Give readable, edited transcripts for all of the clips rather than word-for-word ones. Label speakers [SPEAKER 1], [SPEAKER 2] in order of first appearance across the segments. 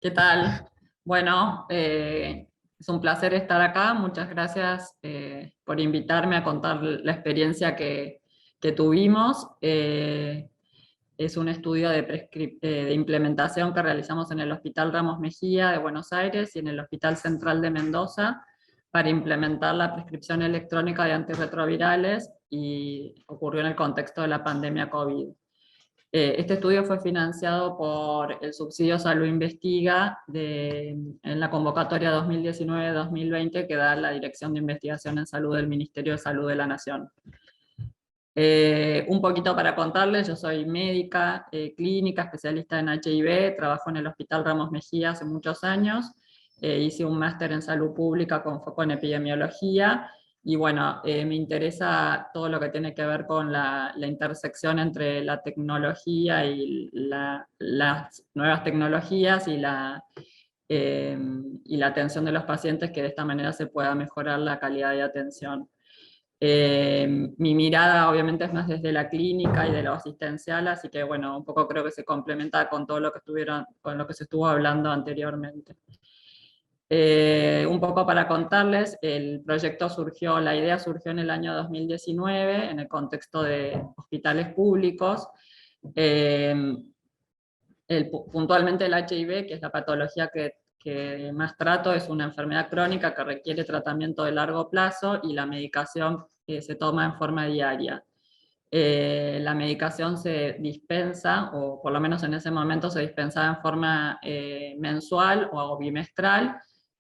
[SPEAKER 1] ¿Qué tal? Bueno, es un placer estar acá. Muchas gracias por invitarme a contar la experiencia que tuvimos. Es un estudio de implementación que realizamos en el Hospital Ramos Mejía de Buenos Aires y en el Hospital Central de Mendoza para implementar la prescripción electrónica de antirretrovirales, y ocurrió en el contexto de la pandemia COVID. Este estudio fue financiado por el subsidio Salud Investiga en la convocatoria 2019-2020 que da la Dirección de Investigación en Salud del Ministerio de Salud de la Nación. Un poquito para contarles: yo soy médica clínica, especialista en HIV, trabajo en el Hospital Ramos Mejía hace muchos años, hice un máster en salud pública con foco en epidemiología, y bueno, me interesa todo lo que tiene que ver con la intersección entre la tecnología y las nuevas tecnologías y la atención de los pacientes, que de esta manera se pueda mejorar la calidad de atención. Mi mirada obviamente es más desde la clínica y de lo asistencial, así que bueno, un poco creo que se complementa con todo lo que con lo que se estuvo hablando anteriormente. Un poco para contarles: el proyecto la idea surgió en el año 2019 en el contexto de hospitales públicos. Puntualmente el HIV, que es la patología que más trato, es una enfermedad crónica que requiere tratamiento de largo plazo y la medicación se toma en forma diaria. La medicación se dispensa, o por lo menos en ese momento se dispensaba en forma mensual o bimestral,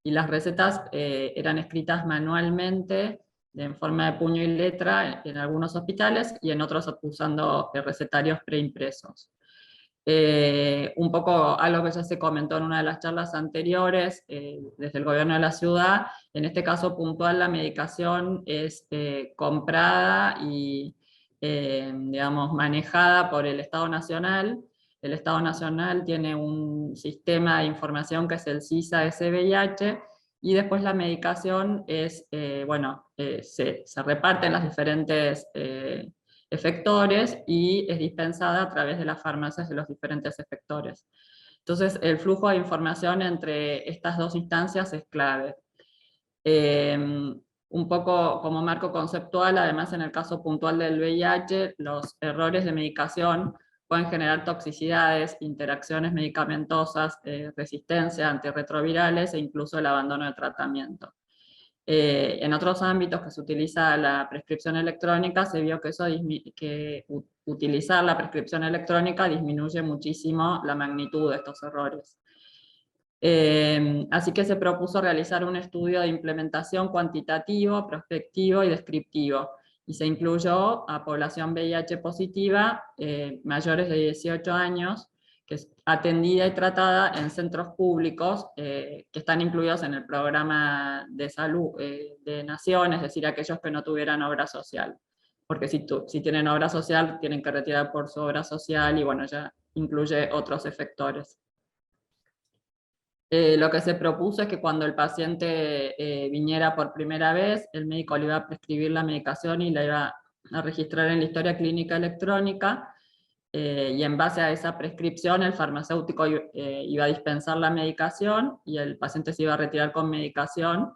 [SPEAKER 1] y las recetas eran escritas manualmente en forma de puño y letra en algunos hospitales, y en otros usando recetarios preimpresos. Un poco algo que ya se comentó en una de las charlas anteriores, desde el gobierno de la ciudad, en este caso puntual, la medicación es comprada y digamos, manejada por el Estado Nacional. El Estado Nacional tiene un sistema de información que es el SISA-SVIH, y después la medicación es, se reparte en las diferentes efectores y es dispensada a través de las farmacias de los diferentes efectores. Entonces, el flujo de información entre estas dos instancias es clave. Un poco como marco conceptual, además, en el caso puntual del VIH, los errores de medicación pueden generar toxicidades, interacciones medicamentosas, resistencia a antirretrovirales e incluso el abandono de tratamiento. En otros ámbitos que se utiliza la prescripción electrónica, se vio que utilizar la prescripción electrónica disminuye muchísimo la magnitud de estos errores. Así que se propuso realizar un estudio de implementación cuantitativo, prospectivo y descriptivo, y se incluyó a población VIH positiva, mayores de 18 años, que es atendida y tratada en centros públicos que están incluidos en el programa de salud de Nación, es decir, aquellos que no tuvieran obra social. Porque si tienen obra social, tienen que retirar por su obra social, y bueno, ya incluye otros efectores. Lo que se propuso es que cuando el paciente viniera por primera vez, el médico le iba a prescribir la medicación y la iba a registrar en la historia clínica electrónica, y en base a esa prescripción el farmacéutico iba a dispensar la medicación y el paciente se iba a retirar con medicación,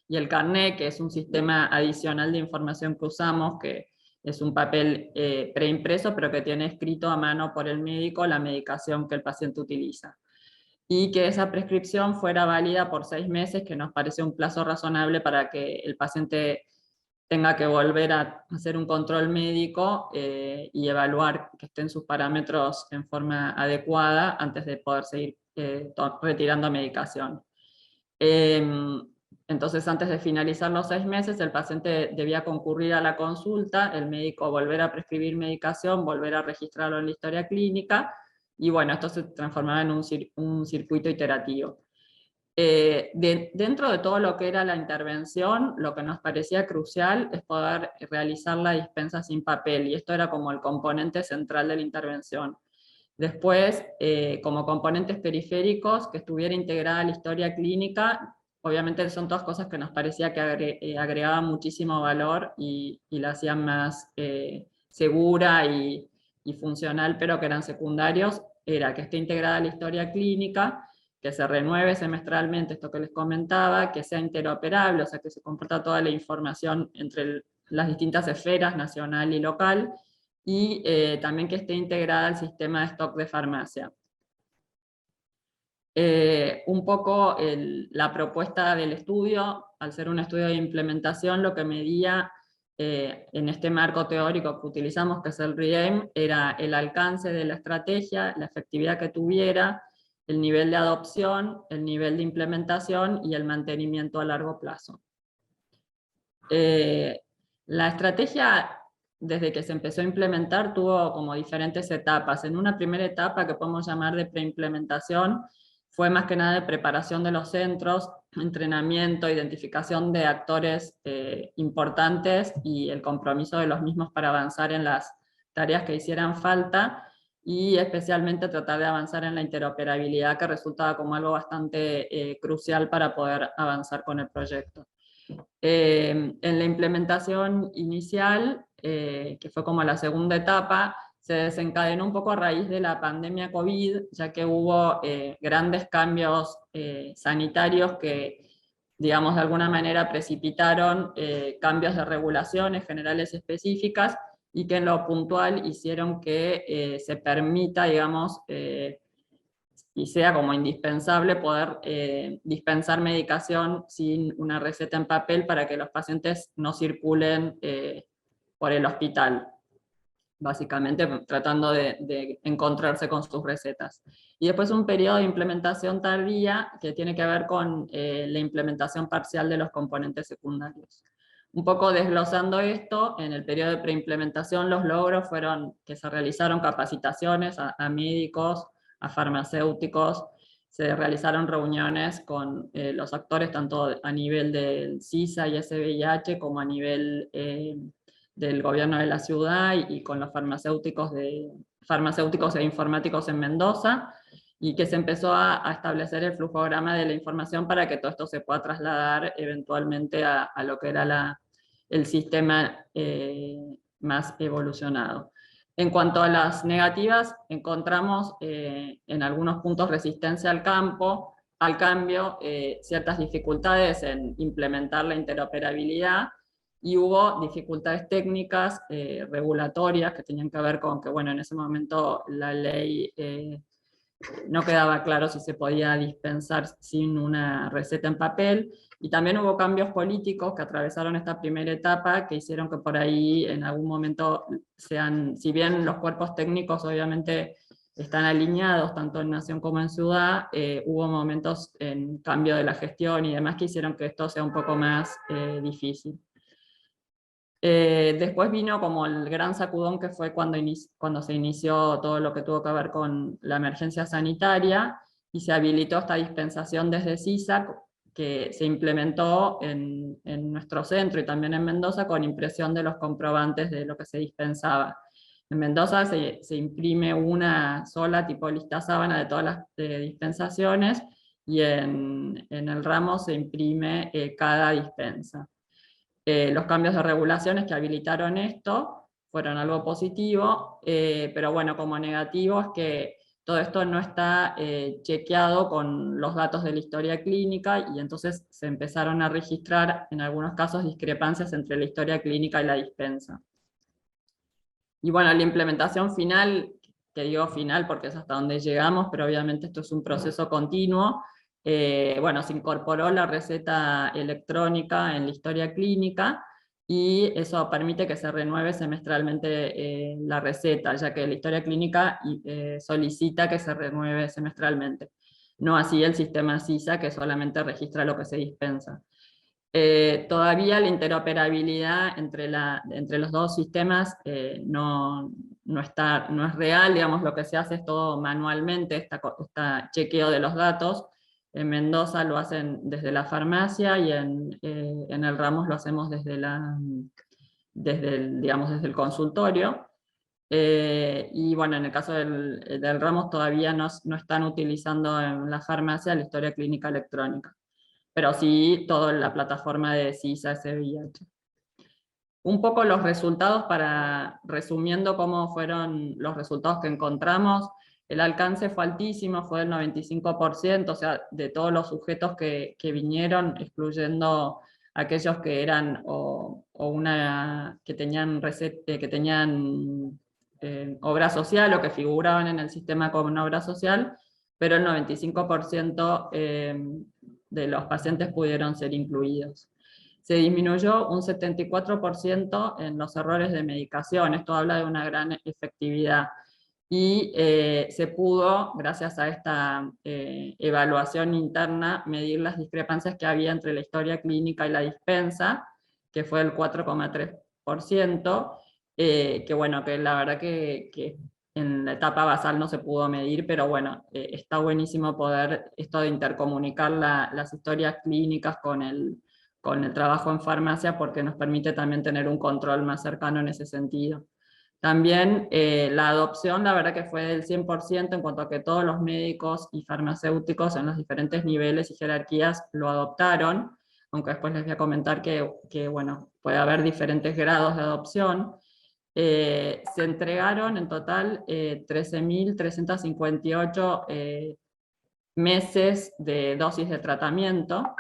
[SPEAKER 1] y el carnet, que es un sistema adicional de información que usamos, que es un papel preimpreso pero que tiene escrito a mano por el médico la medicación que el paciente utiliza. Y que esa prescripción fuera válida por 6 meses, que nos parece un plazo razonable para que el paciente tenga que volver a hacer un control médico y evaluar que estén sus parámetros en forma adecuada antes de poder seguir retirando medicación. Entonces, antes de finalizar los 6 meses, el paciente debía concurrir a la consulta, el médico volver a prescribir medicación, volver a registrarlo en la historia clínica, y bueno, esto se transformaba en un circuito iterativo. Dentro de todo lo que era la intervención, lo que nos parecía crucial es poder realizar la dispensa sin papel, y esto era como el componente central de la intervención. Después, como componentes periféricos, que estuviera integrada la historia clínica. Obviamente son todas cosas que nos parecía que agregaban muchísimo valor y la hacían más segura y funcional, pero que eran secundarios. Era que esté integrada la historia clínica, que se renueve semestralmente, esto que les comentaba, que sea interoperable, o sea, que se comparta toda la información entre las distintas esferas, nacional y local, y también que esté integrada al sistema de stock de farmacia. Un poco la propuesta del estudio, al ser un estudio de implementación, lo que medía en este marco teórico que utilizamos, que es el REAIM, era el alcance de la estrategia, la efectividad que tuviera, el nivel de adopción, el nivel de implementación y el mantenimiento a largo plazo. La estrategia, desde que se empezó a implementar, tuvo como diferentes etapas. En una primera etapa que podemos llamar de preimplementación, fue más que nada de preparación de los centros, entrenamiento, identificación de actores importantes y el compromiso de los mismos para avanzar en las tareas que hicieran falta, y especialmente tratar de avanzar en la interoperabilidad, que resultaba como algo bastante crucial para poder avanzar con el proyecto. En la implementación inicial, que fue como la segunda etapa, se desencadenó un poco a raíz de la pandemia COVID, ya que hubo grandes cambios sanitarios que, digamos, de alguna manera precipitaron cambios de regulaciones generales específicas, y que en lo puntual hicieron que se permita, digamos, y sea como indispensable poder dispensar medicación sin una receta en papel para que los pacientes no circulen por el hospital, básicamente tratando de encontrarse con sus recetas. Y después un periodo de implementación tardía que tiene que ver con la implementación parcial de los componentes secundarios. Un poco desglosando esto, en el periodo de preimplementación los logros fueron que se realizaron capacitaciones a médicos, a farmacéuticos, se realizaron reuniones con los actores tanto a nivel del CISA y SVIH como a nivel del gobierno de la ciudad y con los farmacéuticos e informáticos en Mendoza, y que se empezó a establecer el flujograma de la información para que todo esto se pueda trasladar eventualmente a lo que era el sistema más evolucionado. En cuanto a las negativas, encontramos en algunos puntos resistencia al cambio, ciertas dificultades en implementar la interoperabilidad, y hubo dificultades técnicas, regulatorias, que tenían que ver con que, bueno, en ese momento la ley no quedaba claro si se podía dispensar sin una receta en papel, y también hubo cambios políticos que atravesaron esta primera etapa, que hicieron que por ahí en algún momento si bien los cuerpos técnicos obviamente están alineados tanto en nación como en ciudad, hubo momentos en cambio de la gestión y demás que hicieron que esto sea un poco más difícil. Después vino como el gran sacudón, que fue cuando se inició todo lo que tuvo que ver con la emergencia sanitaria, y se habilitó esta dispensación desde CISA, que se implementó en nuestro centro y también en Mendoza, con impresión de los comprobantes de lo que se dispensaba. En Mendoza se imprime una sola tipo lista sábana de todas las dispensaciones, y en el ramo se imprime cada dispensa. Los cambios de regulaciones que habilitaron esto fueron algo positivo, pero bueno, como negativo es que todo esto no está chequeado con los datos de la historia clínica, y entonces se empezaron a registrar en algunos casos discrepancias entre la historia clínica y la dispensa. Y bueno, la implementación final, que digo final porque es hasta donde llegamos, pero obviamente esto es un proceso continuo. Bueno, se incorporó la receta electrónica en la historia clínica, y eso permite que se renueve semestralmente la receta, ya que la historia clínica solicita que se renueve semestralmente. No así el sistema CISA, que solamente registra lo que se dispensa. Todavía la interoperabilidad entre los dos sistemas no es real, digamos, lo que se hace es todo manualmente, este chequeo de los datos. En Mendoza lo hacen desde la farmacia, y en el Ramos lo hacemos desde el consultorio. Y bueno, en el caso del Ramos todavía no están utilizando en la farmacia la historia clínica electrónica, pero sí toda la plataforma de CISA, SVIH. Un poco los resultados, resumiendo cómo fueron los resultados que encontramos. El alcance fue altísimo, fue del 95%, o sea, de todos los sujetos que vinieron, excluyendo aquellos que eran que tenían, que tenían obra social o que figuraban en el sistema como una obra social, pero el 95% de los pacientes pudieron ser incluidos. Se disminuyó un 74% en los errores de medicación, esto habla de una gran efectividad. Y se pudo, gracias a esta evaluación interna, medir las discrepancias que había entre la historia clínica y la dispensa, que fue el 4,3%, que bueno, que la verdad que en la etapa basal no se pudo medir, pero bueno, está buenísimo poder esto de intercomunicar las historias clínicas con el trabajo en farmacia, porque nos permite también tener un control más cercano en ese sentido. También la adopción, la verdad que fue del 100% en cuanto a que todos los médicos y farmacéuticos en los diferentes niveles y jerarquías lo adoptaron, aunque después les voy a comentar que bueno, puede haber diferentes grados de adopción. Se entregaron en total 13.358 meses de dosis de tratamiento,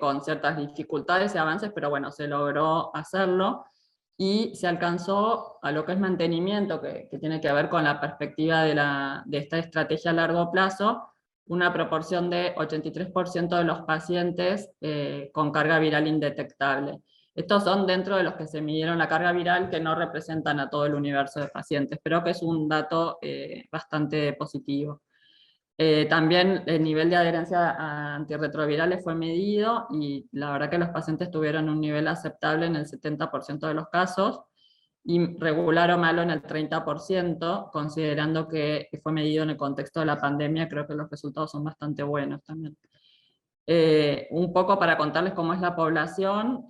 [SPEAKER 1] con ciertas dificultades y avances, pero bueno, se logró hacerlo y se alcanzó a lo que es mantenimiento, que tiene que ver con la perspectiva de esta estrategia a largo plazo, una proporción de 83% de los pacientes con carga viral indetectable. Estos son dentro de los que se midieron la carga viral, que no representan a todo el universo de pacientes, pero que es un dato bastante positivo. También el nivel de adherencia a antirretrovirales fue medido y la verdad que los pacientes tuvieron un nivel aceptable en el 70% de los casos y regular o malo en el 30%, considerando que fue medido en el contexto de la pandemia. Creo que los resultados son bastante buenos también. Un poco para contarles cómo es la población,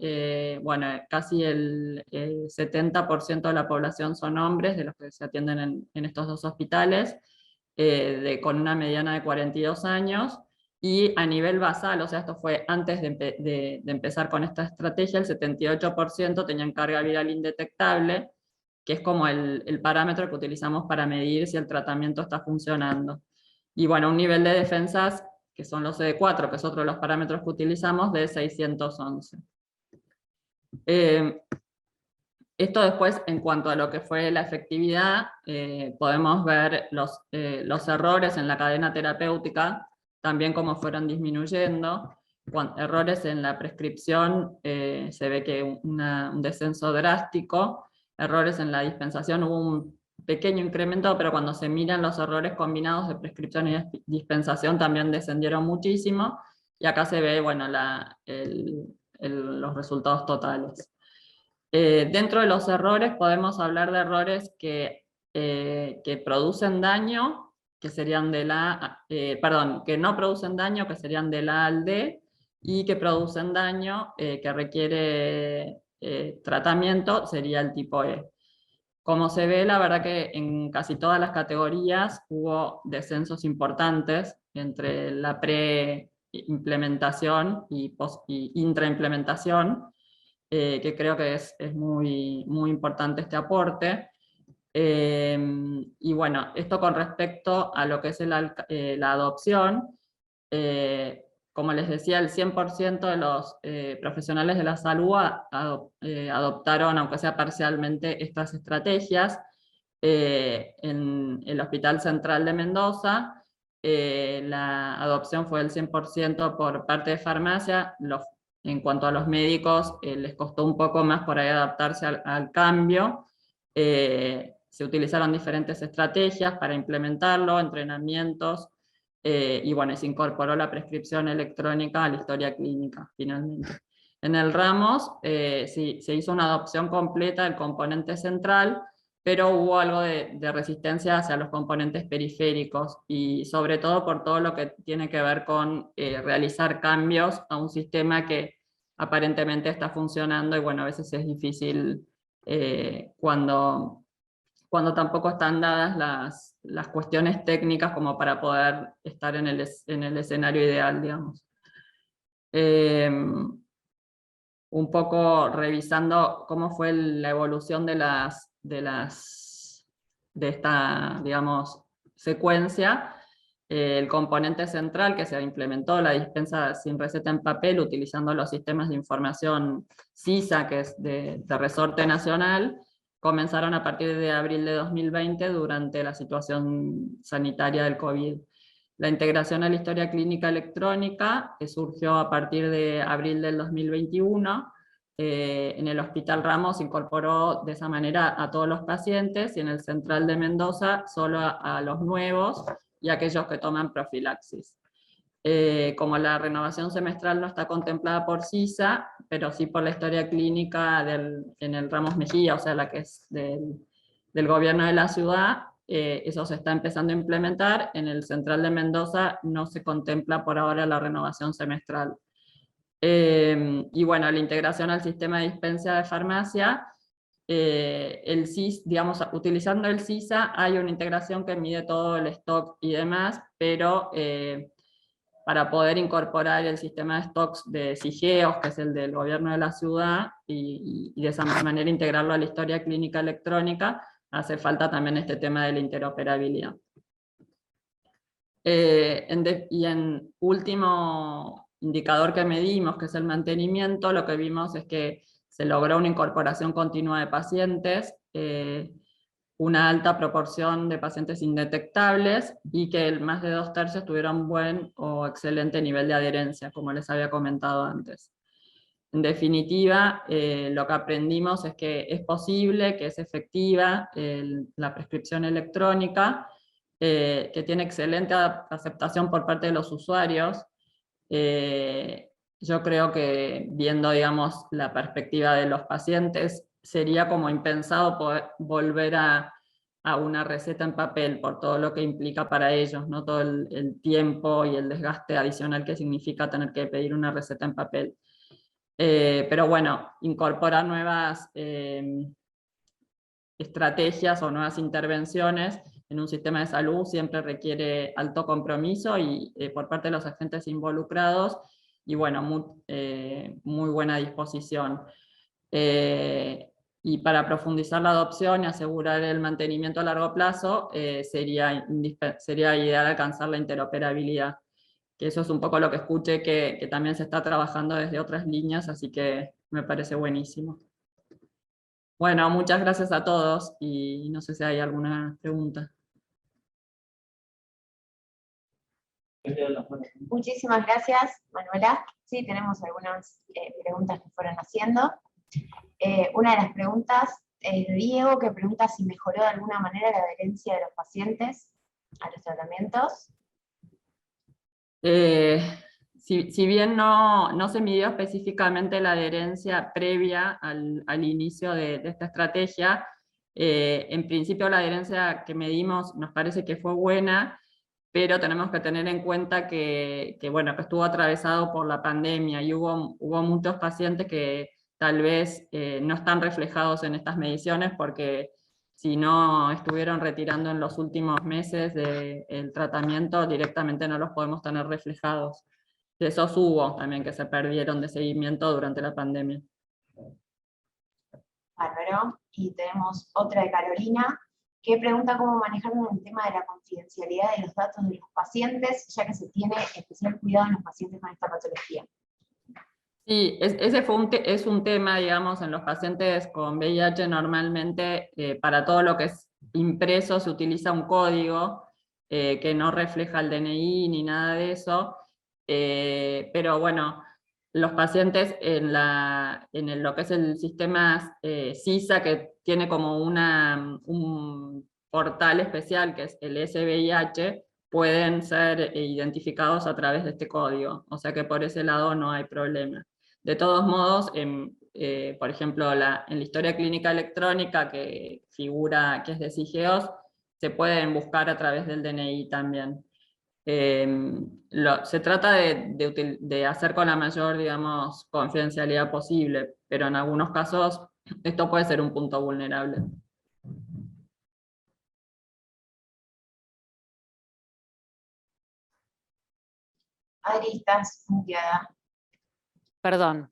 [SPEAKER 1] bueno, casi el 70% de la población son hombres, de los que se atienden en estos dos hospitales, con una mediana de 42 años, y a nivel basal, o sea, esto fue antes de empezar con esta estrategia, el 78% tenían carga viral indetectable, que es como el parámetro que utilizamos para medir si el tratamiento está funcionando. Y bueno, un nivel de defensas, que son los CD4, que es otro de los parámetros que utilizamos, de 611. Esto después, en cuanto a lo que fue la efectividad, podemos ver los errores en la cadena terapéutica, también cómo fueron disminuyendo. Errores en la prescripción, se ve que un descenso drástico. Errores en la dispensación, hubo un pequeño incremento, pero cuando se miran los errores combinados de prescripción y dispensación también descendieron muchísimo. Y acá se ve, bueno, los resultados totales. Dentro de los errores podemos hablar de errores que producen daño, que serían que no producen daño, que serían del A al D, y que producen daño, que requiere tratamiento, sería el tipo E. Como se ve, la verdad que en casi todas las categorías hubo descensos importantes entre la pre-implementación y intra-implementación, que creo que es muy, muy importante este aporte. Y bueno, esto con respecto a lo que es la adopción, como les decía, el 100% de los profesionales de la salud adoptaron, aunque sea parcialmente, estas estrategias. En el Hospital Central de Mendoza, la adopción fue del 100% por parte de farmacia. En cuanto a los médicos, les costó un poco más por ahí adaptarse al cambio. Se utilizaron diferentes estrategias para implementarlo, entrenamientos, y bueno, se incorporó la prescripción electrónica a la historia clínica, finalmente. En el Ramos, sí, se hizo una adopción completa del componente central, pero hubo algo de resistencia hacia los componentes periféricos, y sobre todo por todo lo que tiene que ver con realizar cambios a un sistema que aparentemente está funcionando, y bueno, a veces es difícil cuando tampoco están dadas las cuestiones técnicas como para poder estar en el escenario ideal, digamos. Un poco revisando cómo fue la evolución de las esta, digamos, secuencia. El componente central que se implementó, la dispensa sin receta en papel, utilizando los sistemas de información CISA, que es de resorte nacional, comenzaron a partir de abril de 2020 durante la situación sanitaria del COVID. La integración a la historia clínica electrónica surgió a partir de abril del 2021. En el Hospital Ramos se incorporó de esa manera a todos los pacientes, y en el Central de Mendoza solo a los nuevos y aquellos que toman profilaxis. Como la renovación semestral no está contemplada por CISA, pero sí por la historia clínica en el Ramos Mejía, o sea, la que es del gobierno de la ciudad, eso se está empezando a implementar. En el Central de Mendoza no se contempla por ahora la renovación semestral. Y bueno, la integración al sistema de dispensa de farmacia, el CIS, digamos, utilizando el CISA hay una integración que mide todo el stock y demás, pero para poder incorporar el sistema de stocks de SIGEOS, que es el del gobierno de la ciudad, y de esa manera integrarlo a la historia clínica electrónica, hace falta también este tema de la interoperabilidad. Y en último indicador que medimos, que es el mantenimiento, lo que vimos es que se logró una incorporación continua de pacientes, una alta proporción de pacientes indetectables, y que más de 2/3 tuvieron buen o excelente nivel de adherencia, como les había comentado antes. En definitiva, lo que aprendimos es que es posible, que es efectiva la prescripción electrónica, que tiene excelente aceptación por parte de los usuarios. Yo creo que, viendo, digamos, la perspectiva de los pacientes, sería como impensado poder volver a una receta en papel por todo lo que implica para ellos, ¿no? Todo el tiempo y el desgaste adicional que significa tener que pedir una receta en papel. Pero bueno, incorporar nuevas estrategias o nuevas intervenciones en un sistema de salud siempre requiere alto compromiso y por parte de los agentes involucrados, y bueno, muy buena disposición. Y para profundizar la adopción y asegurar el mantenimiento a largo plazo, sería ideal alcanzar la interoperabilidad, que eso es un poco lo que escuché que también se está trabajando desde otras líneas, así que me parece buenísimo. Bueno, muchas gracias a todos, y no sé si hay alguna pregunta.
[SPEAKER 2] Muchísimas gracias, Manuela. Sí, tenemos algunas preguntas que fueron haciendo. Una de las preguntas es de Diego, que pregunta si mejoró de alguna manera la adherencia de los pacientes a los tratamientos.
[SPEAKER 1] Si bien no se midió específicamente la adherencia previa al inicio de esta estrategia, en principio la adherencia que medimos nos parece que fue buena, pero tenemos que tener en cuenta bueno, que estuvo atravesado por la pandemia, y hubo muchos pacientes que tal vez no están reflejados en estas mediciones, porque si no estuvieron retirando en los últimos meses del tratamiento, directamente no los podemos tener reflejados. De esos hubo también que se perdieron de seguimiento durante la pandemia.
[SPEAKER 2] Bárbaro. Y tenemos otra de Carolina, que pregunta cómo manejaron el tema de la confidencialidad de los datos de los pacientes, ya que se tiene especial cuidado en los pacientes con esta patología.
[SPEAKER 1] Sí, ese es un tema, digamos, en los pacientes con VIH. Normalmente, para todo lo que es impreso se utiliza un código que no refleja el DNI ni nada de eso, pero bueno, los pacientes en lo que es el sistema CISA, que tiene como un portal especial que es el SVIH, pueden ser identificados a través de este código, o sea que por ese lado no hay problema. De todos modos, por ejemplo, en la historia clínica electrónica que figura, que es de SIGEOS, se pueden buscar a través del DNI también. Se trata de hacer con la mayor, digamos, confidencialidad posible, pero en algunos casos esto puede ser un punto vulnerable.
[SPEAKER 2] Adri, estás muteada.
[SPEAKER 3] Perdón.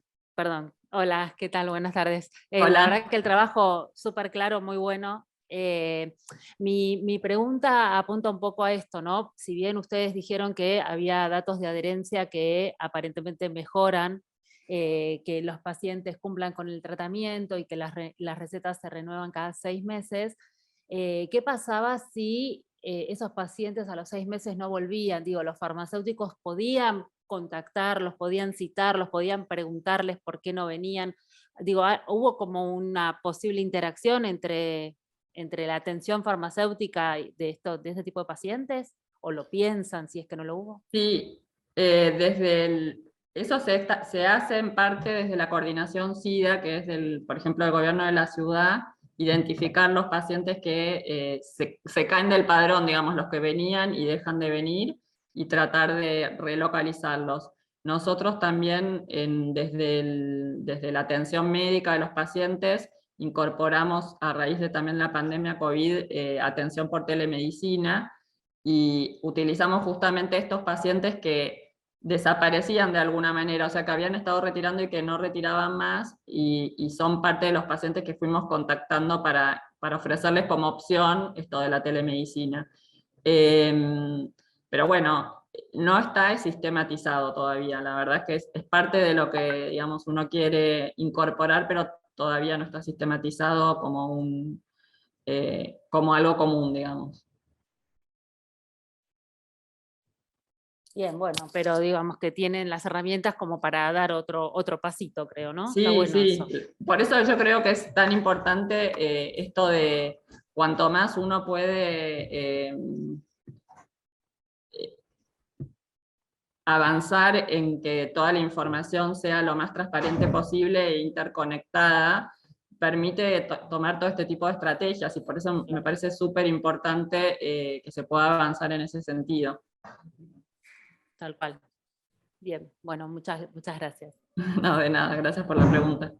[SPEAKER 3] Hola, ¿qué tal? Buenas tardes. La
[SPEAKER 1] Hola.
[SPEAKER 3] verdad que el trabajo súper claro, muy bueno. Mi pregunta apunta un poco a esto, ¿no? Si bien ustedes dijeron que había datos de adherencia que aparentemente mejoran, que los pacientes cumplan con el tratamiento y que las recetas se renuevan cada 6 meses, ¿qué pasaba si esos pacientes a los 6 meses no volvían? Digo, ¿los farmacéuticos podían contactarlos, podían citarlos, podían preguntarles por qué no venían? Digo, ¿hubo como una posible interacción entre la atención farmacéutica de este tipo de pacientes? ¿O lo piensan si es que no lo hubo?
[SPEAKER 1] Sí, eso se hace en parte desde la coordinación SIDA, que es, por ejemplo, el gobierno de la ciudad, identificar los pacientes que se caen del padrón, digamos, los que venían y dejan de venir, y tratar de relocalizarlos. Nosotros también, desde la atención médica de los pacientes, incorporamos, a raíz de también la pandemia COVID, atención por telemedicina, y utilizamos justamente estos pacientes que desaparecían de alguna manera, o sea, que habían estado retirando y que no retiraban más, y son parte de los pacientes que fuimos contactando para ofrecerles como opción esto de la telemedicina. Pero bueno, no está sistematizado todavía, la verdad es que es parte de lo que, digamos, uno quiere incorporar, pero todavía no está sistematizado como algo común, digamos.
[SPEAKER 3] Bien, bueno, pero digamos que tienen las herramientas como para dar otro pasito, creo, ¿no? Está
[SPEAKER 1] Sí,
[SPEAKER 3] bueno
[SPEAKER 1] sí.
[SPEAKER 3] eso.
[SPEAKER 1] Por eso yo creo que es tan importante esto de cuanto más uno puede avanzar en que toda la información sea lo más transparente posible e interconectada, permite tomar todo este tipo de estrategias, y por eso me parece súper importante que se pueda avanzar en ese sentido.
[SPEAKER 3] Tal cual. Bien, bueno, muchas gracias.
[SPEAKER 1] No, de nada, gracias por la pregunta.